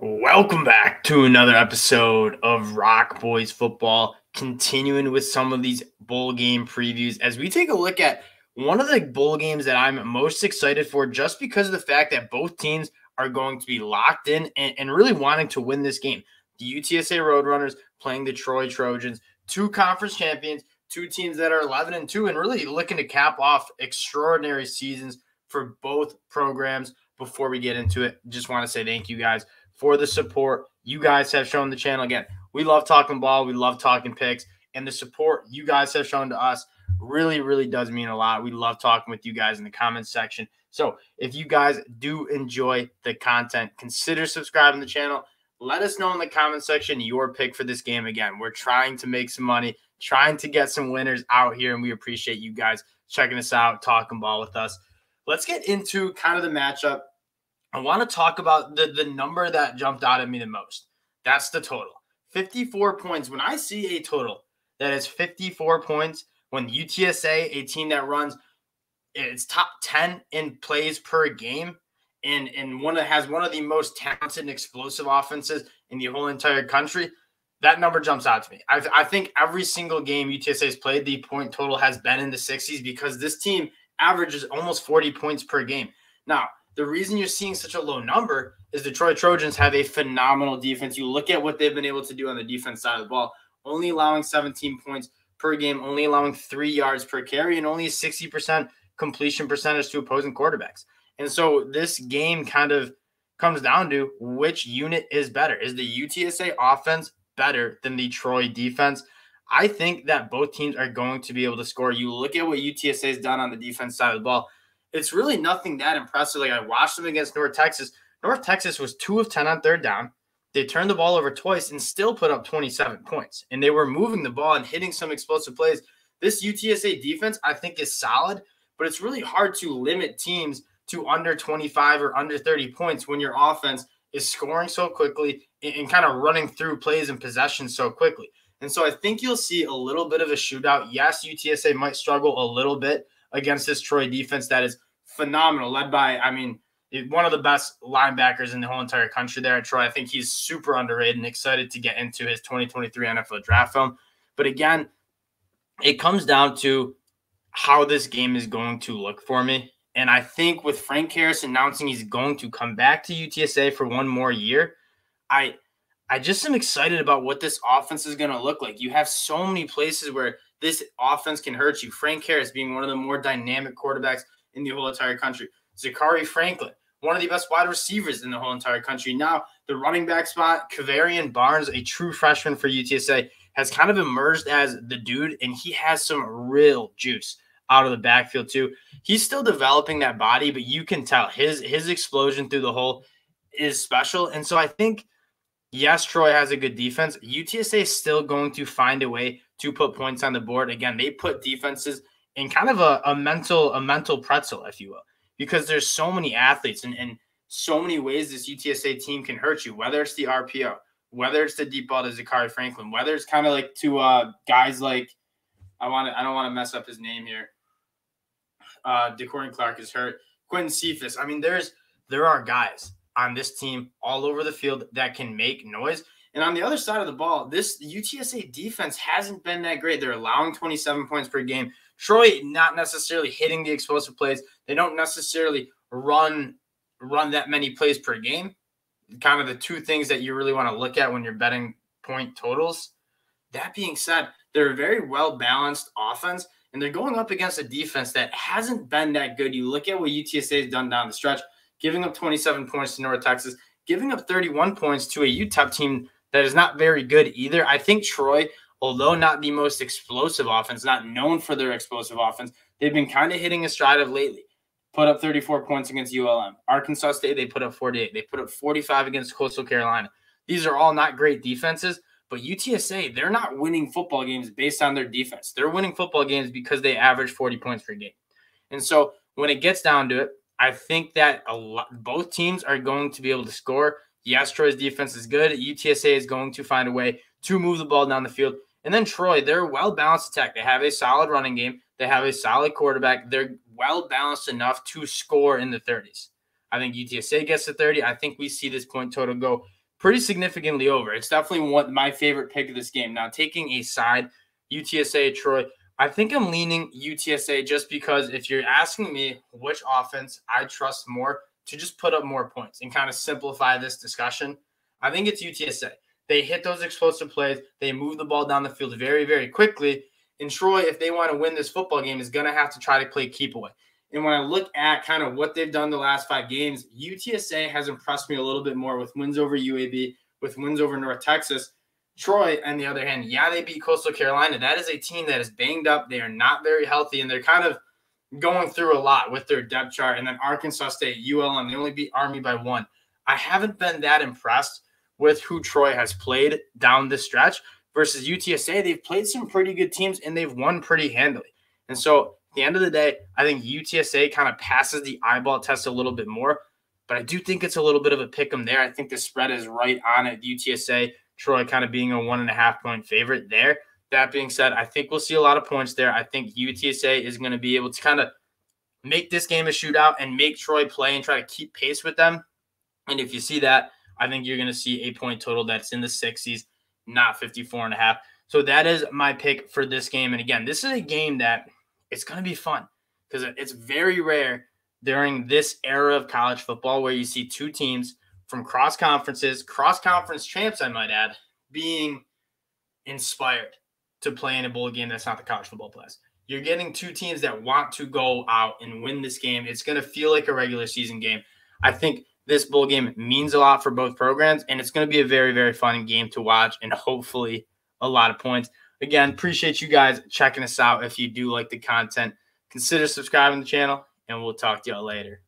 Welcome back to another episode of ROC Boys football, continuing with some of these bowl game previews as we take a look at one of the bowl games that I'm most excited for just because of the fact that both teams are going to be locked in and really wanting to win this game. The UTSA Roadrunners playing the Troy Trojans, two conference champions, two teams that are 11-2 and really looking to cap off extraordinary seasons for both programs. Before we get into it, just want to say thank you guys for the support you guys have shown the channel. Again, we love talking ball. We love talking picks. And the support you guys have shown to us really, really does mean a lot. We love talking with you guys in the comments section. So if you guys do enjoy the content, consider subscribing to the channel. Let us know in the comment section your pick for this game. Again, we're trying to make some money, trying to get some winners out here, and we appreciate you guys checking us out, talking ball with us. Let's get into kind of the matchup. I want to talk about the number that jumped out at me the most. That's the total. 54 points. When I see a total that is 54 points, when UTSA, a team that runs its top 10 in plays per game, and has one of the most talented and explosive offenses in the whole entire country, that number jumps out to me. I think every single game UTSA has played, the point total has been in the 60s because this team averages almost 40 points per game. Now, the reason you're seeing such a low number is the Troy Trojans have a phenomenal defense. You look at what they've been able to do on the defense side of the ball, only allowing 17 points per game, only allowing 3 yards per carry, and only a 60% completion percentage to opposing quarterbacks. And so this game kind of comes down to which unit is better. Is the UTSA offense better than the Troy defense? I think that both teams are going to be able to score. You look at what UTSA has done on the defense side of the ball, it's really nothing that impressive. Like I watched them against North Texas. North Texas was 2 of 10 on third down. They turned the ball over twice and still put up 27 points. And they were moving the ball and hitting some explosive plays. This UTSA defense, I think, is solid, but it's really hard to limit teams to under 25 or under 30 points when your offense is scoring so quickly and kind of running through plays and possessions so quickly. And so I think you'll see a little bit of a shootout. Yes, UTSA might struggle a little bit against this Troy defense that is phenomenal, led by, one of the best linebackers in the whole entire country there at Troy. I think he's super underrated and excited to get into his 2023 NFL draft film. But again, it comes down to how this game is going to look for me. And I think with Frank Harris announcing he's going to come back to UTSA for one more year, I just am excited about what this offense is going to look like. You have so many places where this offense can hurt you. Frank Harris being one of the more dynamic quarterbacks in the whole entire country. Zachary Franklin, one of the best wide receivers in the whole entire country. Now, the running back spot, Kavarian Barnes, a true freshman for UTSA, has kind of emerged as the dude, and he has some real juice out of the backfield too. He's still developing that body, but you can tell his explosion through the hole is special. And so I think, yes, Troy has a good defense. UTSA is still going to find a way to put points on the board. Again, they put defenses in kind of a mental pretzel, if you will, because there's so many athletes and so many ways this UTSA team can hurt you, whether it's the RPO, whether it's the deep ball to Zachary Franklin, whether it's kind of like to guys like, I don't want to mess up his name here. DeCorian Clark is hurt. Quentin Cephas. There are guys on this team all over the field that can make noise. And on the other side of the ball, this UTSA defense hasn't been that great. They're allowing 27 points per game. Troy not necessarily hitting the explosive plays. They don't necessarily run that many plays per game. Kind of the two things that you really want to look at when you're betting point totals. That being said, they're a very well-balanced offense, and they're going up against a defense that hasn't been that good. You look at what UTSA has done down the stretch, giving up 27 points to North Texas, giving up 31 points to a UTEP team that is not very good either. I think Troy, although not the most explosive offense, not known for their explosive offense, they've been kind of hitting a stride of lately. Put up 34 points against ULM. Arkansas State, they put up 48. They put up 45 against Coastal Carolina. These are all not great defenses, but UTSA, they're not winning football games based on their defense. They're winning football games because they average 40 points per game. And so when it gets down to it, I think that both teams are going to be able to score. Yes, Troy's defense is good. UTSA is going to find a way to move the ball down the field. And then Troy, they're a well-balanced attack. They have a solid running game. They have a solid quarterback. They're well-balanced enough to score in the 30s. I think UTSA gets to 30. I think we see this point total go pretty significantly over. It's definitely my favorite pick of this game. Now, taking a side, UTSA, Troy, I think I'm leaning UTSA just because if you're asking me which offense I trust more to just put up more points and kind of simplify this discussion, I think it's UTSA. They hit those explosive plays. They move the ball down the field very, very quickly. And Troy, if they want to win this football game, is going to have to try to play keep away. And when I look at kind of what they've done the last 5 games, UTSA has impressed me a little bit more with wins over UAB, with wins over North Texas. Troy, on the other hand, yeah, they beat Coastal Carolina. That is a team that is banged up. They are not very healthy, and they're kind of going through a lot with their depth chart. And then Arkansas State, ULM, they only beat Army by 1. I haven't been that impressed with who Troy has played down this stretch versus UTSA. They've played some pretty good teams, and they've won pretty handily. And so at the end of the day, I think UTSA kind of passes the eyeball test a little bit more, but I do think it's a little bit of a pick 'em there. I think the spread is right on it. UTSA, Troy kind of being a 1.5-point favorite there. That being said, I think we'll see a lot of points there. I think UTSA is going to be able to kind of make this game a shootout and make Troy play and try to keep pace with them. And if you see that, I think you're going to see a point total that's in the 60s, not 54.5. So that is my pick for this game. And again, this is a game that it's going to be fun because it's very rare during this era of college football where you see 2 teams from cross-conference champs, I might add, being inspired to play in a bowl game that's not the college football playoffs. You're getting 2 teams that want to go out and win this game. It's going to feel like a regular season game. I think this bowl game means a lot for both programs, and it's going to be a very, very fun game to watch and hopefully a lot of points. Again, appreciate you guys checking us out. If you do like the content, consider subscribing to the channel, and we'll talk to y'all later.